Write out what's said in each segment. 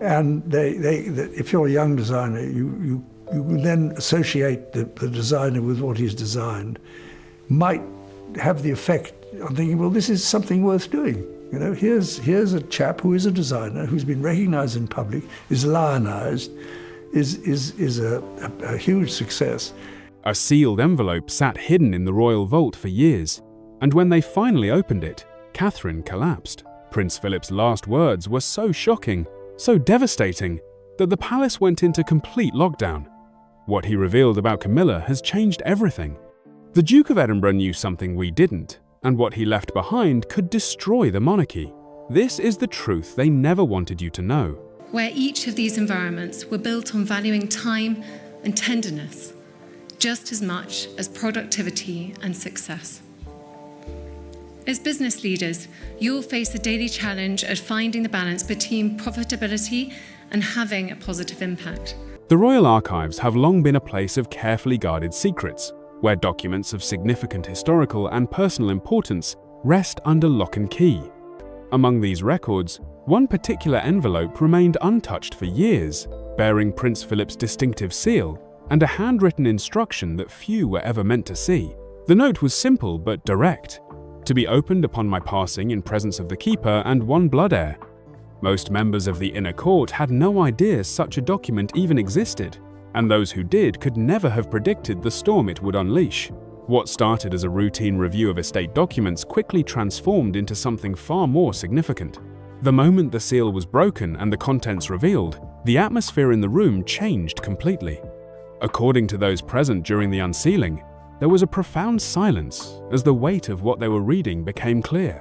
And if you're a young designer, you then associate the designer with what he's designed, might have the effect on thinking, well, this is something worth doing. You know, here's a chap who is a designer, who's been recognized in public, is lionized, is a huge success. A sealed envelope sat hidden in the royal vault for years, and when they finally opened it, Catherine collapsed. Prince Philip's last words were so shocking, so devastating, that the palace went into complete lockdown. What he revealed about Camilla has changed everything. The Duke of Edinburgh knew something we didn't, and what he left behind could destroy the monarchy. This is the truth they never wanted you to know. Where each of these environments were built on valuing time and tenderness, just as much as productivity and success. As business leaders, you'll face the daily challenge of finding the balance between profitability and having a positive impact. The Royal Archives have long been a place of carefully guarded secrets, where documents of significant historical and personal importance rest under lock and key. Among these records, one particular envelope remained untouched for years, bearing Prince Philip's distinctive seal and a handwritten instruction that few were ever meant to see. The note was simple but direct: to be opened upon my passing in presence of the keeper and one blood heir. Most members of the inner court had no idea such a document even existed, and those who did could never have predicted the storm it would unleash. What started as a routine review of estate documents quickly transformed into something far more significant. The moment the seal was broken and the contents revealed, the atmosphere in the room changed completely. According to those present during the unsealing, there was a profound silence as the weight of what they were reading became clear.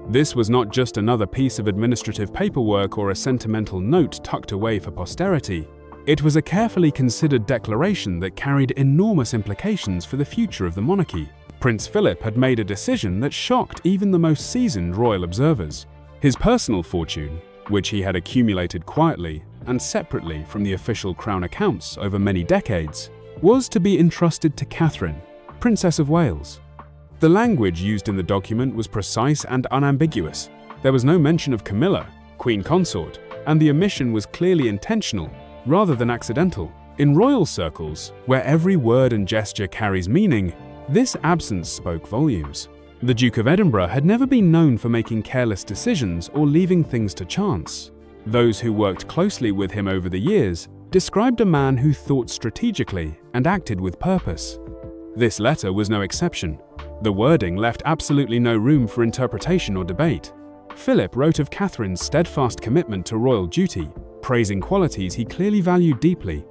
This was not just another piece of administrative paperwork or a sentimental note tucked away for posterity. It was a carefully considered declaration that carried enormous implications for the future of the monarchy. Prince Philip had made a decision that shocked even the most seasoned royal observers. His personal fortune, which he had accumulated quietly and separately from the official crown accounts over many decades, was to be entrusted to Catherine, Princess of Wales. The language used in the document was precise and unambiguous. There was no mention of Camilla, Queen Consort, and the omission was clearly intentional rather than accidental. In royal circles, where every word and gesture carries meaning, this absence spoke volumes. The Duke of Edinburgh had never been known for making careless decisions or leaving things to chance. Those who worked closely with him over the years described a man who thought strategically and acted with purpose. This letter was no exception. The wording left absolutely no room for interpretation or debate. Philip wrote of Catherine's steadfast commitment to royal duty, praising qualities he clearly valued deeply.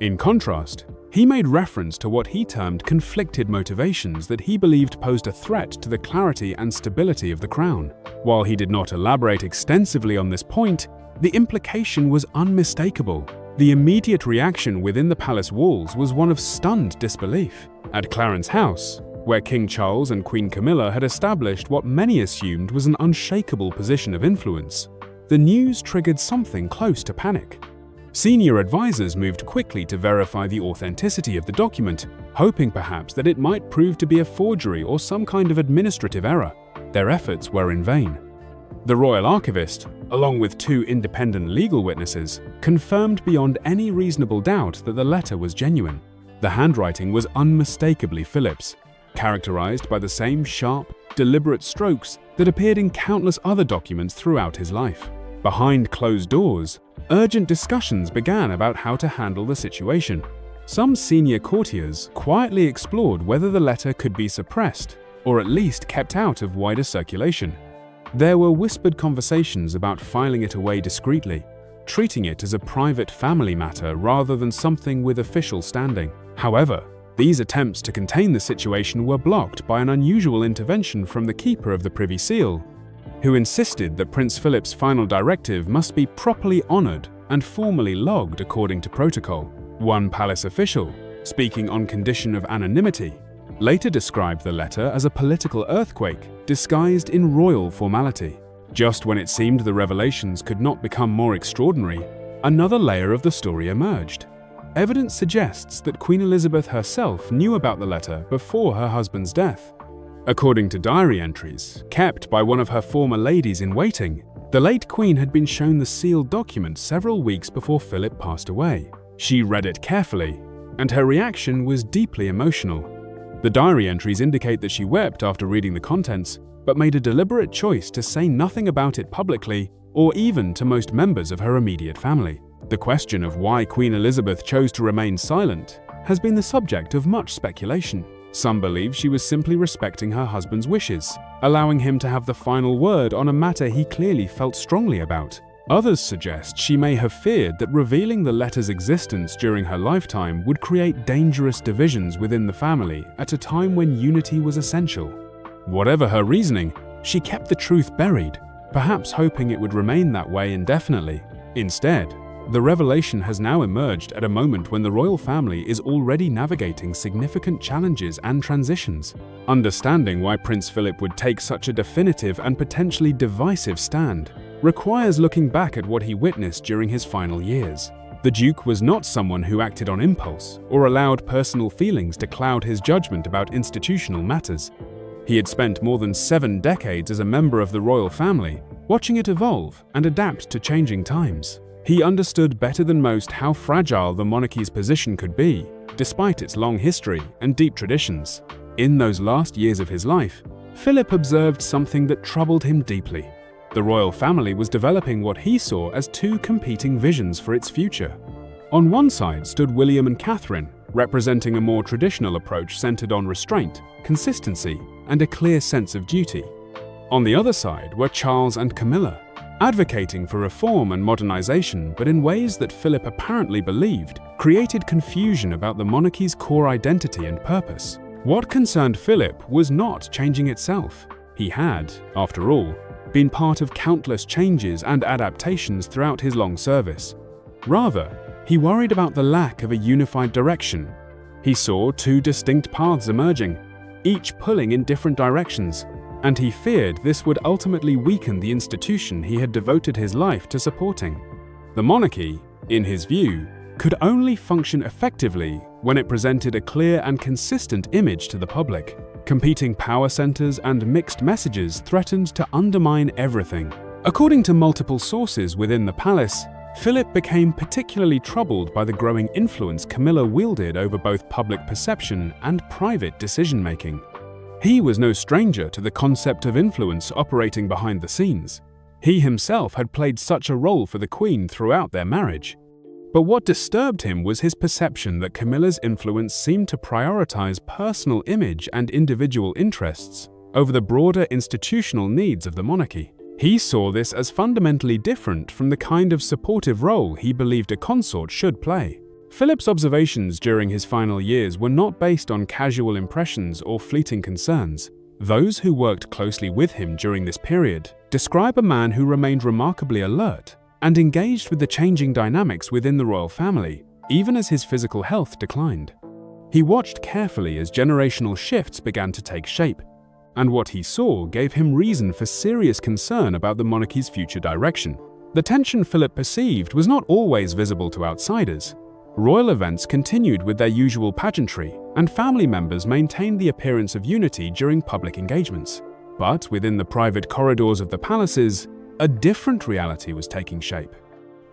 In contrast, he made reference to what he termed conflicted motivations that he believed posed a threat to the clarity and stability of the crown. While he did not elaborate extensively on this point, the implication was unmistakable. The immediate reaction within the palace walls was one of stunned disbelief. At Clarence House, where King Charles and Queen Camilla had established what many assumed was an unshakable position of influence, the news triggered something close to panic. Senior advisors moved quickly to verify the authenticity of the document, hoping perhaps that it might prove to be a forgery or some kind of administrative error. Their efforts were in vain. The royal archivist, along with two independent legal witnesses, confirmed beyond any reasonable doubt that the letter was genuine. The handwriting was unmistakably Philip's, characterized by the same sharp, deliberate strokes that appeared in countless other documents throughout his life. Behind closed doors, urgent discussions began about how to handle the situation. Some senior courtiers quietly explored whether the letter could be suppressed or at least kept out of wider circulation. There were whispered conversations about filing it away discreetly, treating it as a private family matter rather than something with official standing. However, these attempts to contain the situation were blocked by an unusual intervention from the keeper of the Privy Seal, who insisted that Prince Philip's final directive must be properly honored and formally logged according to protocol. One palace official, speaking on condition of anonymity, later described the letter as a political earthquake disguised in royal formality. Just when it seemed the revelations could not become more extraordinary, another layer of the story emerged. Evidence suggests that Queen Elizabeth herself knew about the letter before her husband's death. According to diary entries kept by one of her former ladies-in-waiting, The late Queen had been shown the sealed document several weeks before Philip passed away. She read it carefully, and her reaction was deeply emotional. The diary entries indicate that she wept after reading the contents, but made a deliberate choice to say nothing about it publicly or even to most members of her immediate family. The question of why Queen Elizabeth chose to remain silent has been the subject of much speculation. Some believe she was simply respecting her husband's wishes, allowing him to have the final word on a matter he clearly felt strongly about. Others suggest she may have feared that revealing the letter's existence during her lifetime would create dangerous divisions within the family at a time when unity was essential. Whatever her reasoning, she kept the truth buried, perhaps hoping it would remain that way indefinitely. Instead, the revelation has now emerged at a moment when the royal family is already navigating significant challenges and transitions. Understanding why Prince Philip would take such a definitive and potentially divisive stand requires looking back at what he witnessed during his final years. The Duke was not someone who acted on impulse or allowed personal feelings to cloud his judgment about institutional matters. He had spent more than 7 decades as a member of the royal family, watching it evolve and adapt to changing times. He understood better than most how fragile the monarchy's position could be, despite its long history and deep traditions. In those last years of his life, Philip observed something that troubled him deeply. The royal family was developing what he saw as 2 competing visions for its future. On one side stood William and Catherine, representing a more traditional approach centered on restraint, consistency, and a clear sense of duty. On the other side were Charles and Camilla, advocating for reform and modernization, but in ways that Philip apparently believed created confusion about the monarchy's core identity and purpose. What concerned Philip was not changing itself. He had, after all, been part of countless changes and adaptations throughout his long service. Rather, he worried about the lack of a unified direction. He saw 2 distinct paths emerging, each pulling in different directions, and he feared this would ultimately weaken the institution he had devoted his life to supporting. The monarchy, in his view, could only function effectively when it presented a clear and consistent image to the public. Competing power centers and mixed messages threatened to undermine everything. According to multiple sources within the palace, Philip became particularly troubled by the growing influence Camilla wielded over both public perception and private decision-making. He was no stranger to the concept of influence operating behind the scenes. He himself had played such a role for the Queen throughout their marriage. But what disturbed him was his perception that Camilla's influence seemed to prioritize personal image and individual interests over the broader institutional needs of the monarchy. He saw this as fundamentally different from the kind of supportive role he believed a consort should play. Philip's observations during his final years were not based on casual impressions or fleeting concerns. Those who worked closely with him during this period describe a man who remained remarkably alert and engaged with the changing dynamics within the royal family, even as his physical health declined. He watched carefully as generational shifts began to take shape, and what he saw gave him reason for serious concern about the monarchy's future direction. The tension Philip perceived was not always visible to outsiders. Royal events continued with their usual pageantry, and family members maintained the appearance of unity during public engagements. But within the private corridors of the palaces, a different reality was taking shape.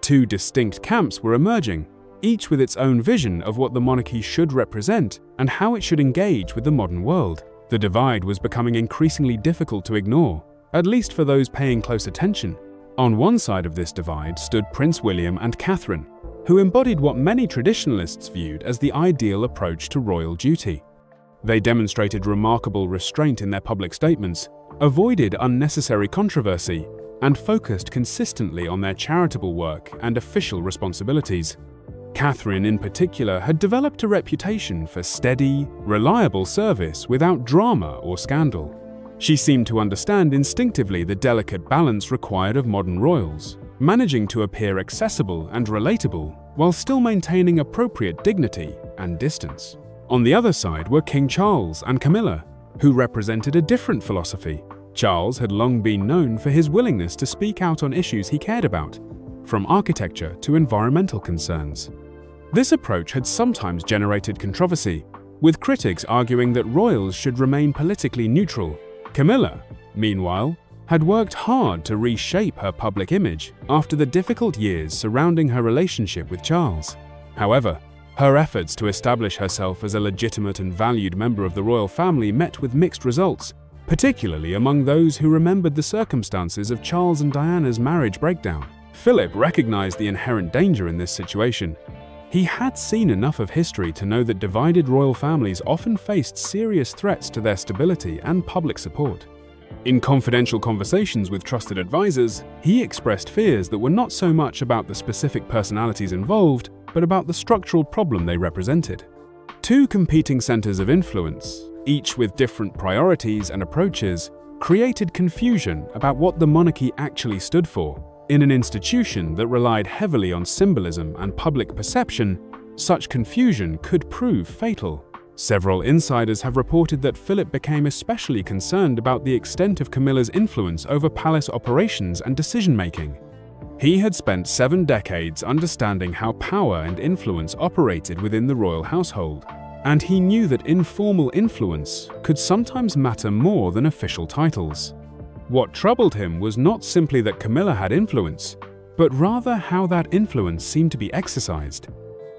2 distinct camps were emerging, each with its own vision of what the monarchy should represent and how it should engage with the modern world. The divide was becoming increasingly difficult to ignore, at least for those paying close attention. On one side of this divide stood Prince William and Catherine, who embodied what many traditionalists viewed as the ideal approach to royal duty. They demonstrated remarkable restraint in their public statements, avoided unnecessary controversy, and focused consistently on their charitable work and official responsibilities. Catherine, in particular, had developed a reputation for steady, reliable service without drama or scandal. She seemed to understand instinctively the delicate balance required of modern royals, managing to appear accessible and relatable while still maintaining appropriate dignity and distance. On the other side were King Charles and Camilla, who represented a different philosophy. Charles had long been known for his willingness to speak out on issues he cared about, from architecture to environmental concerns. This approach had sometimes generated controversy, with critics arguing that royals should remain politically neutral. Camilla, meanwhile, had worked hard to reshape her public image after the difficult years surrounding her relationship with Charles. However, her efforts to establish herself as a legitimate and valued member of the royal family met with mixed results, particularly among those who remembered the circumstances of Charles and Diana's marriage breakdown. Philip recognized the inherent danger in this situation. He had seen enough of history to know that divided royal families often faced serious threats to their stability and public support. In confidential conversations with trusted advisors, he expressed fears that were not so much about the specific personalities involved, but about the structural problem they represented. Two competing centers of influence, each with different priorities and approaches, created confusion about what the monarchy actually stood for. In an institution that relied heavily on symbolism and public perception, such confusion could prove fatal. Several insiders have reported that Philip became especially concerned about the extent of Camilla's influence over palace operations and decision-making. He had spent 7 decades understanding how power and influence operated within the royal household, and he knew that informal influence could sometimes matter more than official titles. What troubled him was not simply that Camilla had influence, but rather how that influence seemed to be exercised.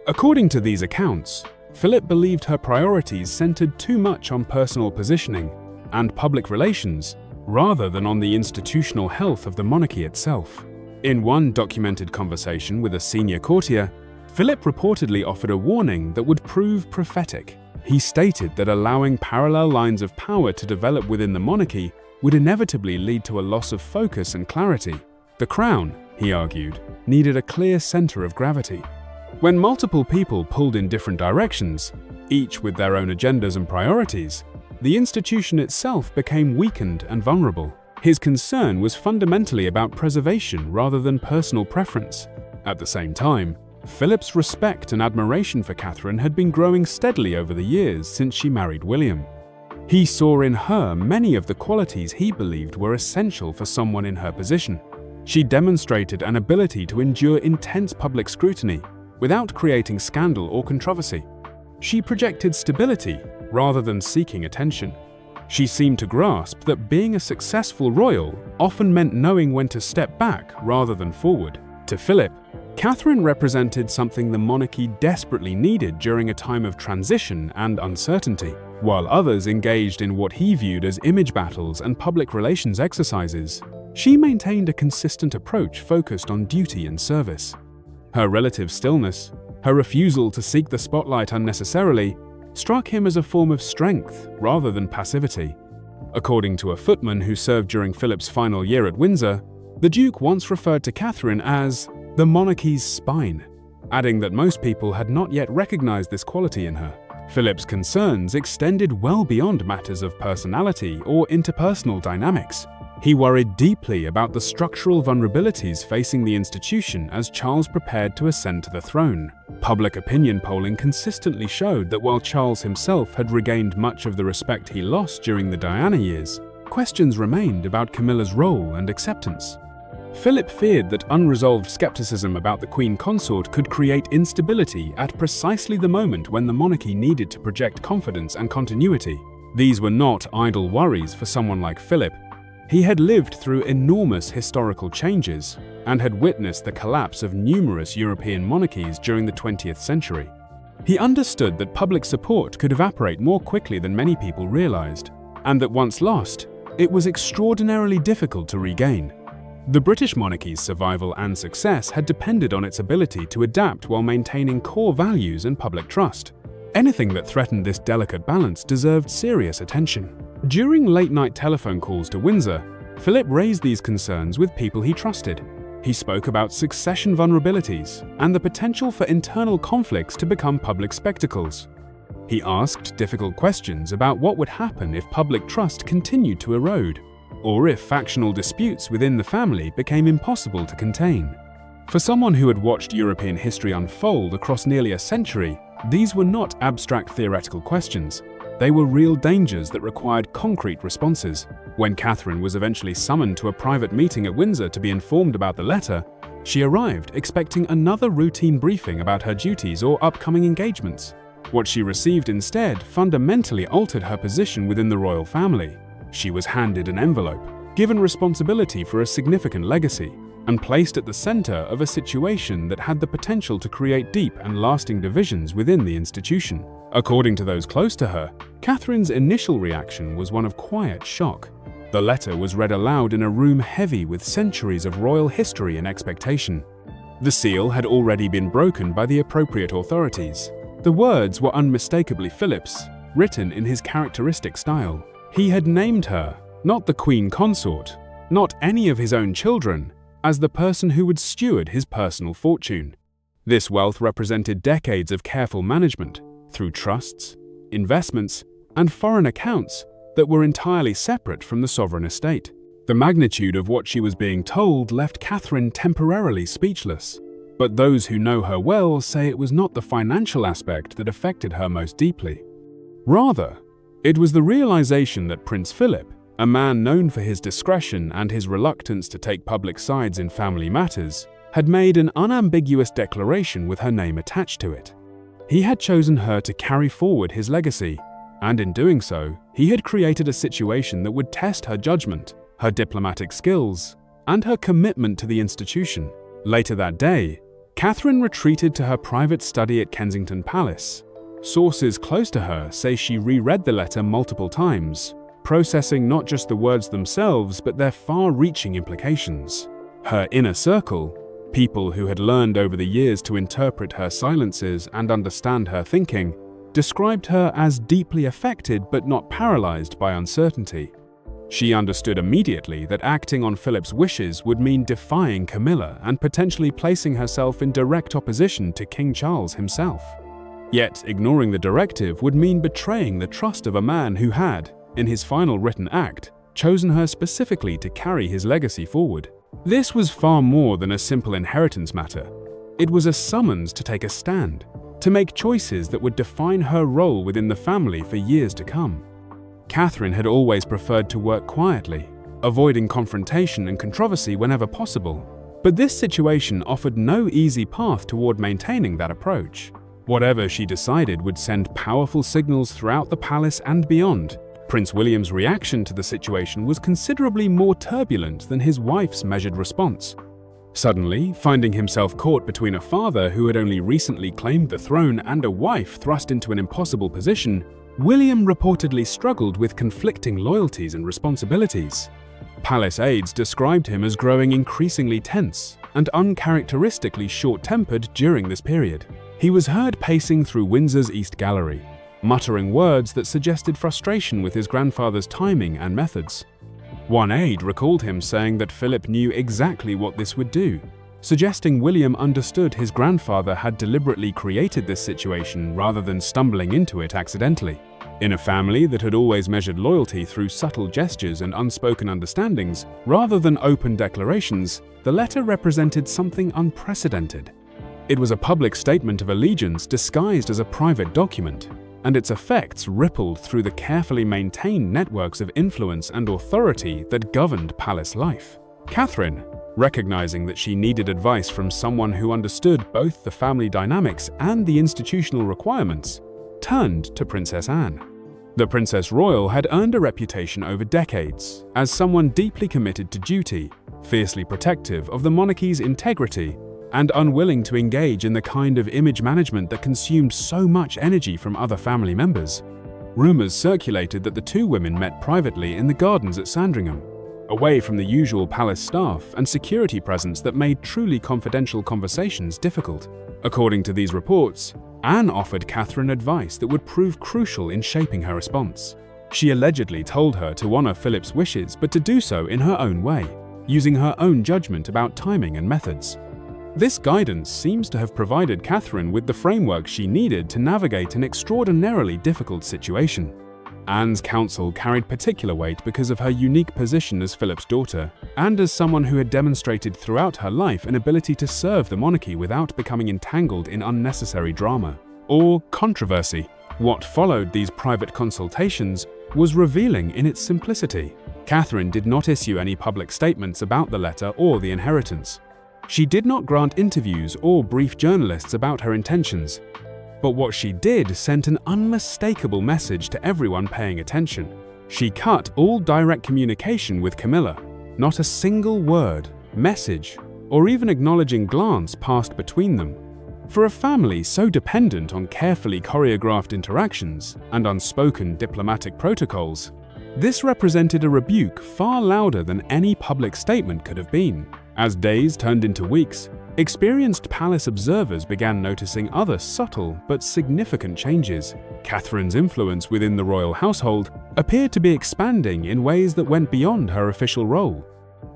According to these accounts, Philip believed her priorities centered too much on personal positioning and public relations, rather than on the institutional health of the monarchy itself. In one documented conversation with a senior courtier, Philip reportedly offered a warning that would prove prophetic. He stated that allowing parallel lines of power to develop within the monarchy would inevitably lead to a loss of focus and clarity. The crown, he argued, needed a clear center of gravity. When multiple people pulled in different directions, each with their own agendas and priorities, the institution itself became weakened and vulnerable. His concern was fundamentally about preservation rather than personal preference. At the same time, Philip's respect and admiration for Catherine had been growing steadily over the years since she married William. He saw in her many of the qualities he believed were essential for someone in her position. She demonstrated an ability to endure intense public scrutiny without creating scandal or controversy. She projected stability rather than seeking attention. She seemed to grasp that being a successful royal often meant knowing when to step back rather than forward. To Philip, Catherine represented something the monarchy desperately needed during a time of transition and uncertainty. While others engaged in what he viewed as image battles and public relations exercises, she maintained a consistent approach focused on duty and service. Her relative stillness, her refusal to seek the spotlight unnecessarily, struck him as a form of strength rather than passivity. According to a footman who served during Philip's final year at Windsor, the Duke once referred to Catherine as the monarchy's spine, adding that most people had not yet recognized this quality in her. Philip's concerns extended well beyond matters of personality or interpersonal dynamics. He worried deeply about the structural vulnerabilities facing the institution as Charles prepared to ascend to the throne. Public opinion polling consistently showed that while Charles himself had regained much of the respect he lost during the Diana years, questions remained about Camilla's role and acceptance. Philip feared that unresolved skepticism about the Queen Consort could create instability at precisely the moment when the monarchy needed to project confidence and continuity. These were not idle worries for someone like Philip. He had lived through enormous historical changes and had witnessed the collapse of numerous European monarchies during the 20th century. He understood that public support could evaporate more quickly than many people realized, and that once lost, it was extraordinarily difficult to regain. The British monarchy's survival and success had depended on its ability to adapt while maintaining core values and public trust. Anything that threatened this delicate balance deserved serious attention. During late-night telephone calls to Windsor, Philip raised these concerns with people he trusted. He spoke about succession vulnerabilities and the potential for internal conflicts to become public spectacles. He asked difficult questions about what would happen if public trust continued to erode, or if factional disputes within the family became impossible to contain. For someone who had watched European history unfold across nearly a century, these were not abstract theoretical questions. They were real dangers that required concrete responses. When Catherine was eventually summoned to a private meeting at Windsor to be informed about the letter, she arrived expecting another routine briefing about her duties or upcoming engagements. What she received instead fundamentally altered her position within the royal family. She was handed an envelope, given responsibility for a significant legacy, and placed at the center of a situation that had the potential to create deep and lasting divisions within the institution. According to those close to her, Catherine's initial reaction was one of quiet shock. The letter was read aloud in a room heavy with centuries of royal history and expectation. The seal had already been broken by the appropriate authorities. The words were unmistakably Philip's, written in his characteristic style. He had named her, not the queen consort, not any of his own children, as the person who would steward his personal fortune. This wealth represented decades of careful management through trusts, investments, and foreign accounts that were entirely separate from the sovereign estate. The magnitude of what she was being told left Catherine temporarily speechless, but those who know her well say it was not the financial aspect that affected her most deeply. Rather, it was the realization that Prince Philip, a man known for his discretion and his reluctance to take public sides in family matters, had made an unambiguous declaration with her name attached to it. He had chosen her to carry forward his legacy, and in doing so, he had created a situation that would test her judgment, her diplomatic skills, and her commitment to the institution. Later that day, Catherine retreated to her private study at Kensington Palace. Sources close to her say she reread the letter multiple times, processing not just the words themselves but their far-reaching implications. Her inner circle, people who had learned over the years to interpret her silences and understand her thinking, described her as deeply affected but not paralyzed by uncertainty. She understood immediately that acting on Philip's wishes would mean defying Camilla and potentially placing herself in direct opposition to King Charles himself. Yet, ignoring the directive would mean betraying the trust of a man who had, in his final written act, chosen her specifically to carry his legacy forward. This was far more than a simple inheritance matter. It was a summons to take a stand, to make choices that would define her role within the family for years to come. Catherine had always preferred to work quietly, avoiding confrontation and controversy whenever possible. But this situation offered no easy path toward maintaining that approach. Whatever she decided would send powerful signals throughout the palace and beyond. Prince William's reaction to the situation was considerably more turbulent than his wife's measured response. Suddenly, finding himself caught between a father who had only recently claimed the throne and a wife thrust into an impossible position, William reportedly struggled with conflicting loyalties and responsibilities. Palace aides described him as growing increasingly tense and uncharacteristically short-tempered during this period. He was heard pacing through Windsor's East Gallery, muttering words that suggested frustration with his grandfather's timing and methods. One aide recalled him saying that Philip knew exactly what this would do, suggesting William understood his grandfather had deliberately created this situation rather than stumbling into it accidentally. In a family that had always measured loyalty through subtle gestures and unspoken understandings, rather than open declarations, the letter represented something unprecedented. It was a public statement of allegiance disguised as a private document, and its effects rippled through the carefully maintained networks of influence and authority that governed palace life. Catherine, recognizing that she needed advice from someone who understood both the family dynamics and the institutional requirements, turned to Princess Anne. The Princess Royal had earned a reputation over decades as someone deeply committed to duty, fiercely protective of the monarchy's integrity, and unwilling to engage in the kind of image management that consumed so much energy from other family members. Rumors circulated that the two women met privately in the gardens at Sandringham, away from the usual palace staff and security presence that made truly confidential conversations difficult. According to these reports, Anne offered Catherine advice that would prove crucial in shaping her response. She allegedly told her to honor Philip's wishes, but to do so in her own way, using her own judgment about timing and methods. This guidance seems to have provided Catherine with the framework she needed to navigate an extraordinarily difficult situation. Anne's counsel carried particular weight because of her unique position as Philip's daughter, and as someone who had demonstrated throughout her life an ability to serve the monarchy without becoming entangled in unnecessary drama or controversy. What followed these private consultations was revealing in its simplicity. Catherine did not issue any public statements about the letter or the inheritance. She did not grant interviews or brief journalists about her intentions, but what she did sent an unmistakable message to everyone paying attention. She cut all direct communication with Camilla, Not a single word, message, or even acknowledging glance passed between them. For a family so dependent on carefully choreographed interactions and unspoken diplomatic protocols, this represented a rebuke far louder than any public statement could have been. As days turned into weeks, experienced palace observers began noticing other subtle but significant changes. Catherine's influence within the royal household appeared to be expanding in ways that went beyond her official role.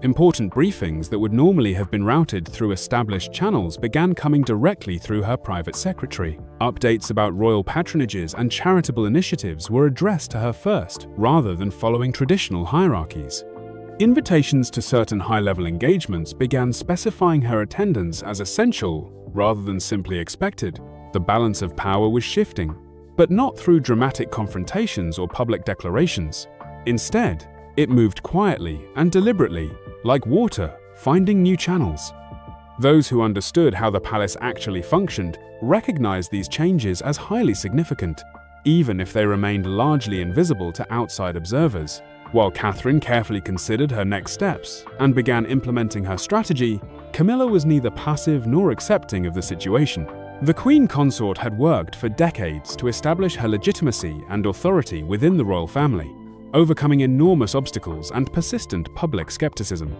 Important briefings that would normally have been routed through established channels began coming directly through her private secretary. Updates about royal patronages and charitable initiatives were addressed to her first, rather than following traditional hierarchies. Invitations to certain high-level engagements began specifying her attendance as essential rather than simply expected. The balance of power was shifting, but not through dramatic confrontations or public declarations. Instead, it moved quietly and deliberately, like water, finding new channels. Those who understood how the palace actually functioned recognized these changes as highly significant, even if they remained largely invisible to outside observers. While Catherine carefully considered her next steps and began implementing her strategy, Camilla was neither passive nor accepting of the situation. The Queen Consort had worked for decades to establish her legitimacy and authority within the royal family, overcoming enormous obstacles and persistent public skepticism.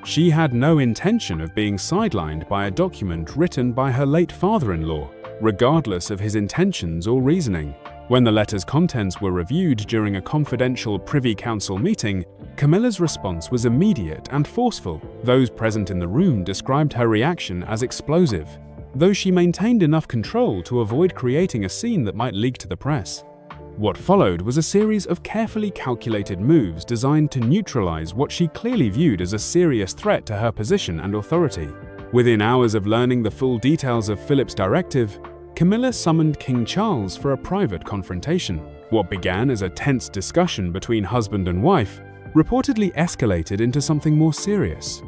She had no intention of being sidelined by a document written by her late father-in-law, regardless of his intentions or reasoning. When the letter's contents were reviewed during a confidential Privy Council meeting, Camilla's response was immediate and forceful. Those present in the room described her reaction as explosive, though she maintained enough control to avoid creating a scene that might leak to the press. What followed was a series of carefully calculated moves designed to neutralize what she clearly viewed as a serious threat to her position and authority. Within hours of learning the full details of Philip's directive, Camilla summoned King Charles for a private confrontation. What began as a tense discussion between husband and wife reportedly escalated into something more serious.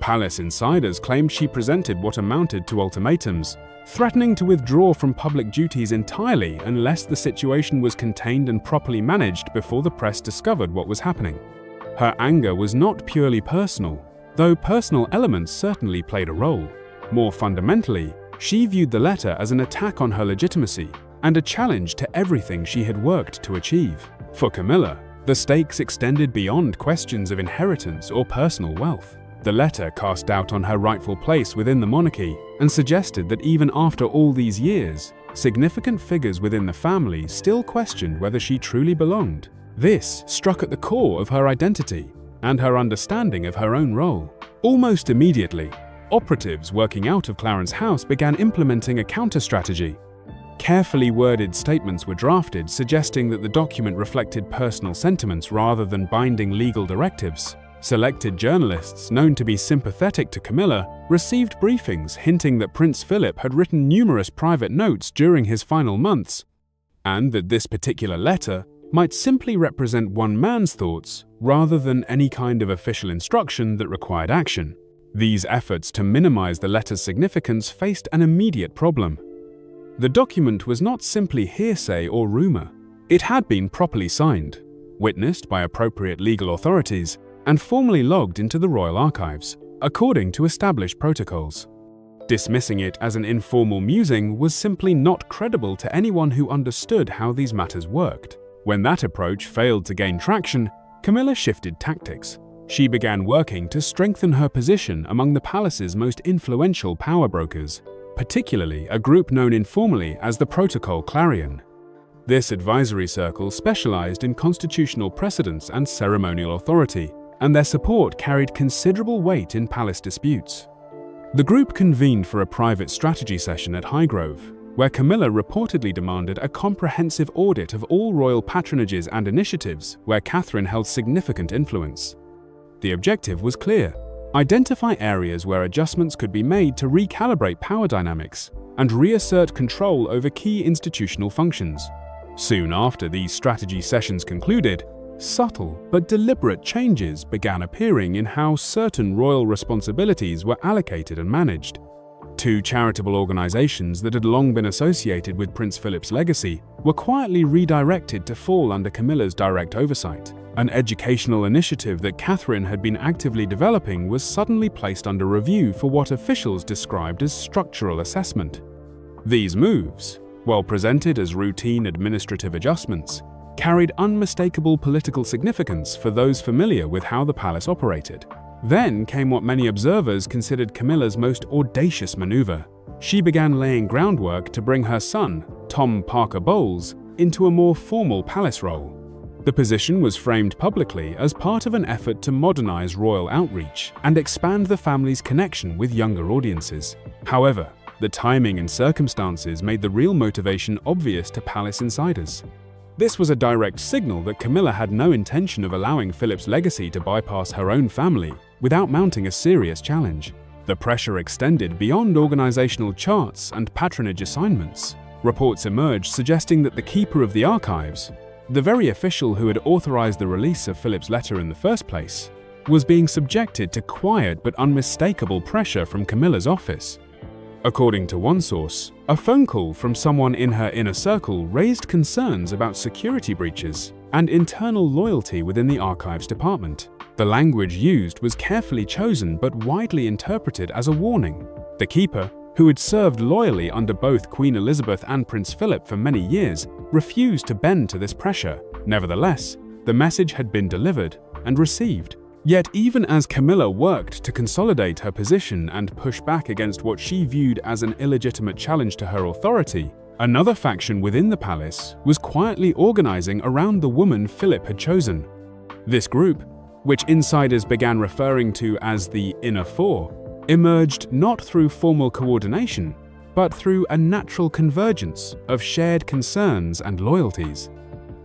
Palace insiders claimed she presented what amounted to ultimatums, threatening to withdraw from public duties entirely unless the situation was contained and properly managed before the press discovered what was happening. Her anger was not purely personal, though personal elements certainly played a role. More fundamentally, she viewed the letter as an attack on her legitimacy and a challenge to everything she had worked to achieve. For Camilla, the stakes extended beyond questions of inheritance or personal wealth. The letter cast doubt on her rightful place within the monarchy and suggested that even after all these years, significant figures within the family still questioned whether she truly belonged. This struck at the core of her identity and her understanding of her own role. Almost immediately, operatives working out of Clarence House began implementing a counter-strategy. Carefully worded statements were drafted suggesting that the document reflected personal sentiments rather than binding legal directives. Selected journalists known to be sympathetic to Camilla received briefings hinting that Prince Philip had written numerous private notes during his final months, and that this particular letter might simply represent one man's thoughts rather than any kind of official instruction that required action. These efforts to minimize the letter's significance faced an immediate problem. The document was not simply hearsay or rumor. It had been properly signed, witnessed by appropriate legal authorities, and formally logged into the royal archives, according to established protocols. Dismissing it as an informal musing was simply not credible to anyone who understood how these matters worked. When that approach failed to gain traction, Camilla shifted tactics. She began working to strengthen her position among the palace's most influential power brokers, particularly a group known informally as the Protocol Clarion. This advisory circle specialized in constitutional precedence and ceremonial authority, and their support carried considerable weight in palace disputes. The group convened for a private strategy session at Highgrove, where Camilla reportedly demanded a comprehensive audit of all royal patronages and initiatives where Catherine held significant influence. The objective was clear: identify areas where adjustments could be made to recalibrate power dynamics and reassert control over key institutional functions. Soon after these strategy sessions concluded, subtle but deliberate changes began appearing in how certain royal responsibilities were allocated and managed. Two charitable organizations that had long been associated with Prince Philip's legacy were quietly redirected to fall under Camilla's direct oversight. An educational initiative that Catherine had been actively developing was suddenly placed under review for what officials described as structural assessment. These moves, while presented as routine administrative adjustments, carried unmistakable political significance for those familiar with how the palace operated. Then came what many observers considered Camilla's most audacious maneuver. She began laying groundwork to bring her son, Tom Parker Bowles, into a more formal palace role. The position was framed publicly as part of an effort to modernize royal outreach and expand the family's connection with younger audiences. However, the timing and circumstances made the real motivation obvious to palace insiders. This was a direct signal that Camilla had no intention of allowing Philip's legacy to bypass her own family without mounting a serious challenge. The pressure extended beyond organizational charts and patronage assignments. Reports emerged suggesting that the keeper of the archives, the very official who had authorized the release of Philip's letter in the first place, was being subjected to quiet but unmistakable pressure from Camilla's office. According to one source, a phone call from someone in her inner circle raised concerns about security breaches and internal loyalty within the archives department. The language used was carefully chosen but widely interpreted as a warning. The keeper, who had served loyally under both Queen Elizabeth and Prince Philip for many years, refused to bend to this pressure. Nevertheless, the message had been delivered and received. Yet even as Camilla worked to consolidate her position and push back against what she viewed as an illegitimate challenge to her authority, another faction within the palace was quietly organizing around the woman Philip had chosen. This group, which insiders began referring to as the Inner Four, emerged not through formal coordination, but through a natural convergence of shared concerns and loyalties.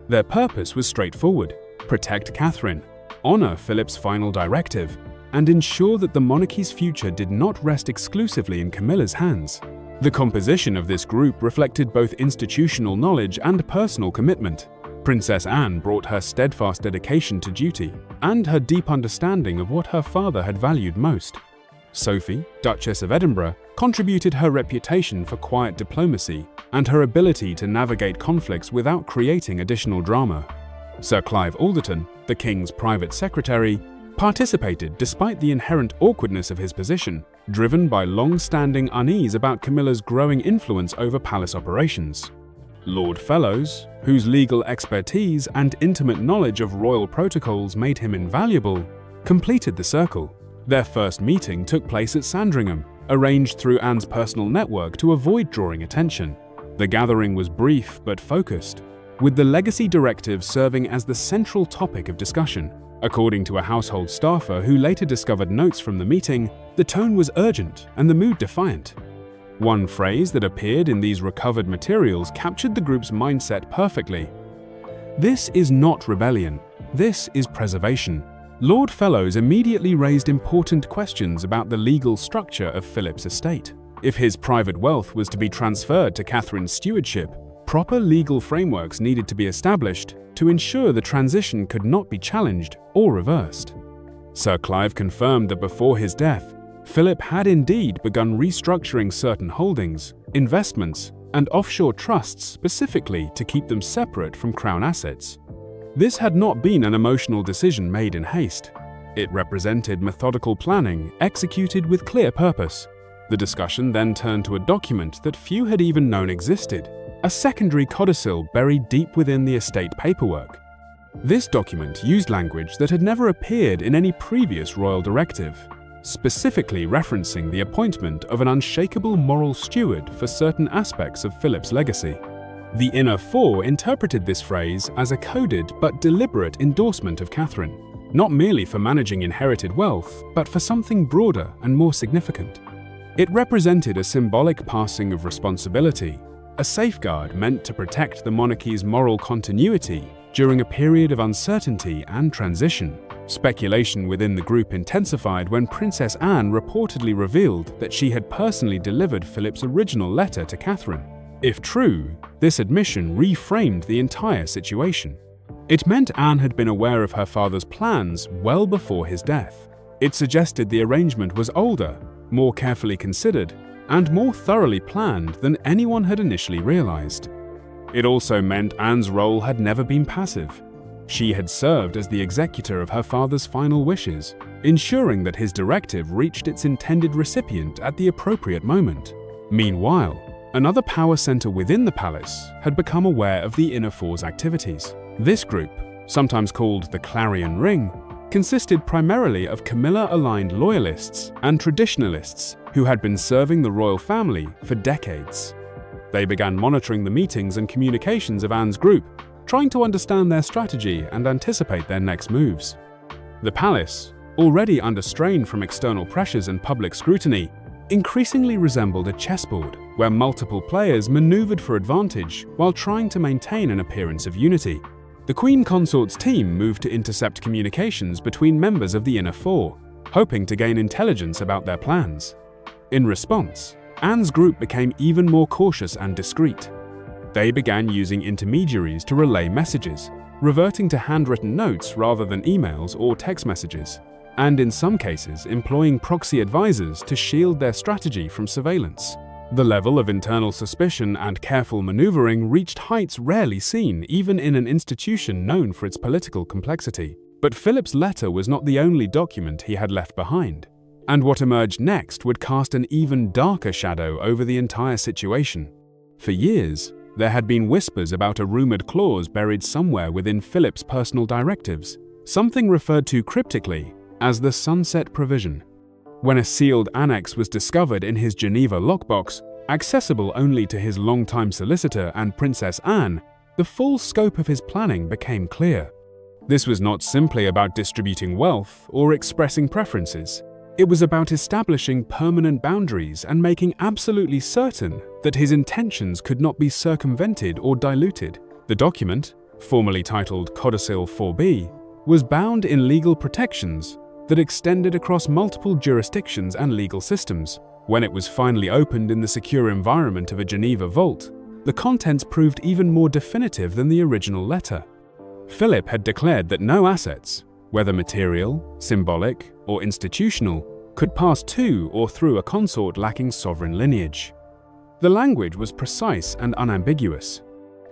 Their purpose was straightforward: protect Catherine, honor Philip's final directive, and ensure that the monarchy's future did not rest exclusively in Camilla's hands. The composition of this group reflected both institutional knowledge and personal commitment. Princess Anne brought her steadfast dedication to duty and her deep understanding of what her father had valued most. Sophie, Duchess of Edinburgh, contributed her reputation for quiet diplomacy and her ability to navigate conflicts without creating additional drama. Sir Clive Alderton, the King's private secretary, participated despite the inherent awkwardness of his position, driven by long-standing unease about Camilla's growing influence over palace operations. Lord Fellows, whose legal expertise and intimate knowledge of royal protocols made him invaluable, completed the circle. Their first meeting took place at Sandringham, arranged through Anne's personal network to avoid drawing attention. The gathering was brief but focused, with the legacy directive serving as the central topic of discussion. According to a household staffer who later discovered notes from the meeting, the tone was urgent and the mood defiant. One phrase that appeared in these recovered materials captured the group's mindset perfectly. "This is not rebellion, this is preservation." Lord Fellows immediately raised important questions about the legal structure of Philip's estate. If his private wealth was to be transferred to Catherine's stewardship, proper legal frameworks needed to be established to ensure the transition could not be challenged or reversed. Sir Clive confirmed that before his death, Philip had indeed begun restructuring certain holdings, investments, and offshore trusts specifically to keep them separate from Crown assets. This had not been an emotional decision made in haste. It represented methodical planning executed with clear purpose. The discussion then turned to a document that few had even known existed, a secondary codicil buried deep within the estate paperwork. This document used language that had never appeared in any previous royal directive, specifically referencing the appointment of an unshakable moral steward for certain aspects of Philip's legacy. The Inner Four interpreted this phrase as a coded but deliberate endorsement of Catherine, not merely for managing inherited wealth, but for something broader and more significant. It represented a symbolic passing of responsibility, a safeguard meant to protect the monarchy's moral continuity during a period of uncertainty and transition. Speculation within the group intensified when Princess Anne reportedly revealed that she had personally delivered Philip's original letter to Catherine. If true, this admission reframed the entire situation. It meant Anne had been aware of her father's plans well before his death. It suggested the arrangement was older, more carefully considered, and more thoroughly planned than anyone had initially realized. It also meant Anne's role had never been passive. She had served as the executor of her father's final wishes, ensuring that his directive reached its intended recipient at the appropriate moment. Meanwhile, another power center within the palace had become aware of the Inner Four's activities. This group, sometimes called the Clarion Ring, consisted primarily of Camilla-aligned loyalists and traditionalists who had been serving the royal family for decades. They began monitoring the meetings and communications of Anne's group, trying to understand their strategy and anticipate their next moves. The palace, already under strain from external pressures and public scrutiny, increasingly resembled a chessboard where multiple players maneuvered for advantage while trying to maintain an appearance of unity. The Queen Consort's team moved to intercept communications between members of the Inner Four, hoping to gain intelligence about their plans. In response, Anne's group became even more cautious and discreet. They began using intermediaries to relay messages, reverting to handwritten notes rather than emails or text messages, and in some cases employing proxy advisors to shield their strategy from surveillance. The level of internal suspicion and careful maneuvering reached heights rarely seen even in an institution known for its political complexity. But Philip's letter was not the only document he had left behind, and what emerged next would cast an even darker shadow over the entire situation. For years, there had been whispers about a rumored clause buried somewhere within Philip's personal directives, something referred to cryptically as the Sunset Provision. When a sealed annex was discovered in his Geneva lockbox, accessible only to his longtime solicitor and Princess Anne, the full scope of his planning became clear. This was not simply about distributing wealth or expressing preferences. It was about establishing permanent boundaries and making absolutely certain that his intentions could not be circumvented or diluted. The document, formally titled Codicil 4B, was bound in legal protections that extended across multiple jurisdictions and legal systems. When it was finally opened in the secure environment of a Geneva vault, the contents proved even more definitive than the original letter. Philip had declared that no assets, whether material, symbolic, or institutional, could pass to or through a consort lacking sovereign lineage. The language was precise and unambiguous.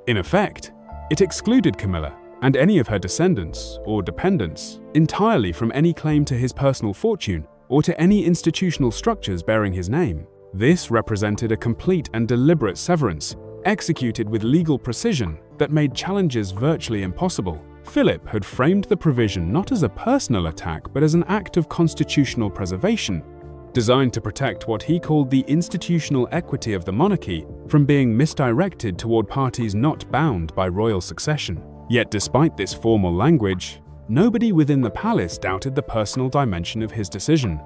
In effect, it excluded Camilla and any of her descendants or dependents entirely from any claim to his personal fortune or to any institutional structures bearing his name. This represented a complete and deliberate severance, executed with legal precision that made challenges virtually impossible. Philip had framed the provision not as a personal attack but as an act of constitutional preservation, designed to protect what he called the institutional equity of the monarchy from being misdirected toward parties not bound by royal succession. Yet despite this formal language, nobody within the palace doubted the personal dimension of his decision.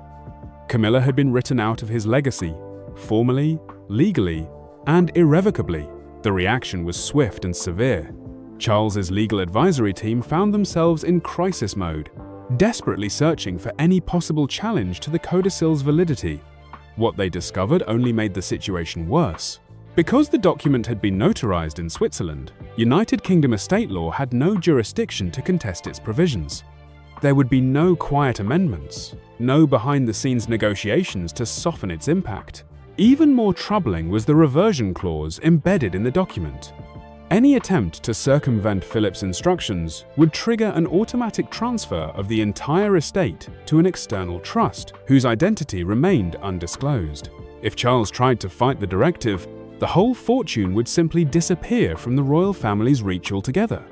Camilla had been written out of his legacy, formally, legally, and irrevocably. The reaction was swift and severe. Charles's legal advisory team found themselves in crisis mode, desperately searching for any possible challenge to the codicil's validity. What they discovered only made the situation worse. Because the document had been notarized in Switzerland, United Kingdom estate law had no jurisdiction to contest its provisions. There would be no quiet amendments, no behind-the-scenes negotiations to soften its impact. Even more troubling was the reversion clause embedded in the document. Any attempt to circumvent Philip's instructions would trigger an automatic transfer of the entire estate to an external trust, whose identity remained undisclosed. If Charles tried to fight the directive, the whole fortune would simply disappear from the royal family's reach altogether.